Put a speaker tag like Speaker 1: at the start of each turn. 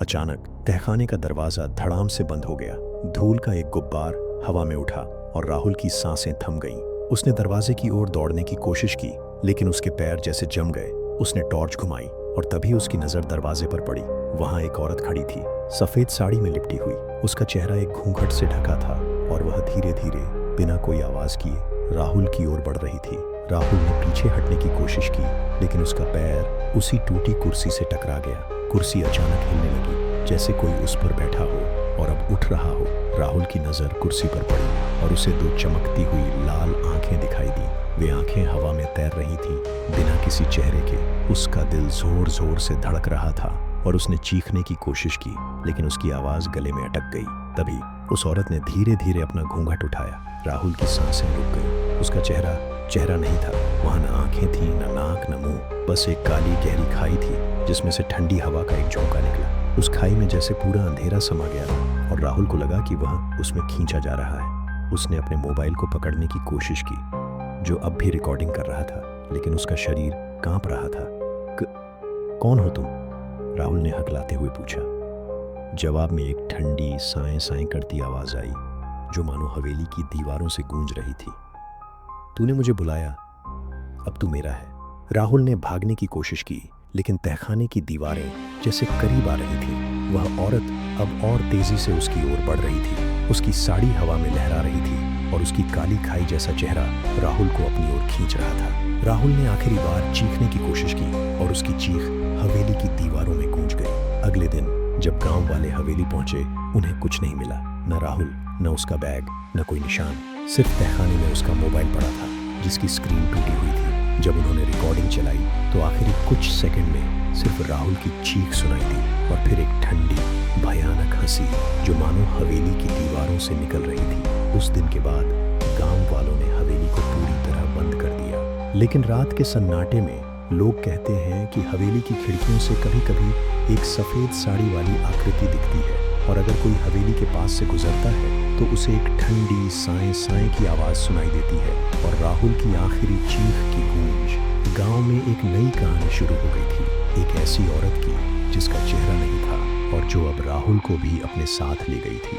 Speaker 1: अचानक तहखाने का दरवाजा धड़ाम से बंद हो गया। धूल का एक गुब्बार हवा में उठा और राहुल की सांसें थम गईं। उसने दरवाजे की ओर दौड़ने की कोशिश की, लेकिन उसके पैर जैसे जम गए। उसने टॉर्च घुमाई और तभी उसकी नजर दरवाजे पर पड़ी। वहां एक औरत खड़ी थी, सफेद साड़ी में लिपटी हुई। उसका चेहरा एक घूंघट से ढका था और वह धीरे धीरे बिना कोई आवाज किए राहुल की ओर बढ़ रही थी। राहुल ने पीछे हटने की कोशिश की, लेकिन उसका पैर उसी टूटी कुर्सी से टकरा गया। कुर्सी अचानक हिलने लगी, जैसे कोई उस पर बैठा हो और अब उठ रहा हो। राहुल की नजर कुर्सी पर पड़ी और उसे दो चमकती हुई लाल आंखें दिखाई दी। वे आंखें हवा में तैर रही थीं, बिना किसी चेहरे के। उसका दिल जोर जोर से धड़क रहा था और उसने चीखने की कोशिश की, लेकिन उसकी आवाज गले में अटक गई। तभी उस औरत ने धीरे धीरे अपना घूंघट उठाया। राहुल की सांसें रुक गईं। उसका चेहरा नहीं था। वहां न आंखें थीं, न नाक, न मुंह। बस एक काली गहरी खाई थी, जिसमें से ठंडी हवा का एक झोंका निकला। उस खाई में जैसे पूरा अंधेरा समा गया था और राहुल को लगा कि वह उसमें खींचा जा रहा है। उसने अपने मोबाइल को पकड़ने की कोशिश की, जो अब भी रिकॉर्डिंग कर रहा था, लेकिन उसका शरीर कांप रहा था। कौन हो तुम? राहुल ने हकलाते हुए पूछा। जवाब में एक ठंडी साएं साएं करती आवाज आई, जो मानो हवेली की दीवारों से गूंज रही थी। तूने मुझे बुलाया, अब तू मेरा है। राहुल ने भागने की कोशिश की, लेकिन तहखाने की दीवारें जैसे करीब आ रही थीं। वह औरत अब और तेजी से उसकी ओर बढ़ रही थी। उसकी साड़ी हवा में लहरा रही थी और उसकी काली खाई जैसा चेहरा राहुल को अपनी ओर खींच रहा था। राहुल ने आखिरी बार चीखने की कोशिश की और उसकी चीख हवेली की दीवारों में गूंज गई। अगले दिन जब गांव वाले हवेली पहुंचे, उन्हें कुछ नहीं मिला। न राहुल, न उसका बैग, न कोई निशान। सिर्फ तहखाने में उसका मोबाइल पड़ा था, जिसकी स्क्रीन टूटी हुई थी। जब उन्होंने रिकॉर्डिंग चलाई तो आखिरी कुछ सेकंड में सिर्फ राहुल की चीख सुनाई दी और फिर एक ठंडी भयानक हंसी, जो मानो हवेली की दीवारों से निकल रही थी। उस दिन के बाद गांव वालों ने हवेली को पूरी तरह बंद कर दिया। लेकिन रात के सन्नाटे में लोग कहते हैं कि हवेली की खिड़कियों से कभी कभी एक सफेद साड़ी वाली आकृति दिखती है, और अगर कोई हवेली के पास से गुजरता है तो उसे एक ठंडी साएं साएं की आवाज सुनाई देती है। और राहुल की आखिरी चीख की गूंज गांव में एक नई कहानी शुरू हो गई थी, एक ऐसी औरत की जिसका चेहरा नहीं था और जो अब राहुल को भी अपने साथ ले गई थी।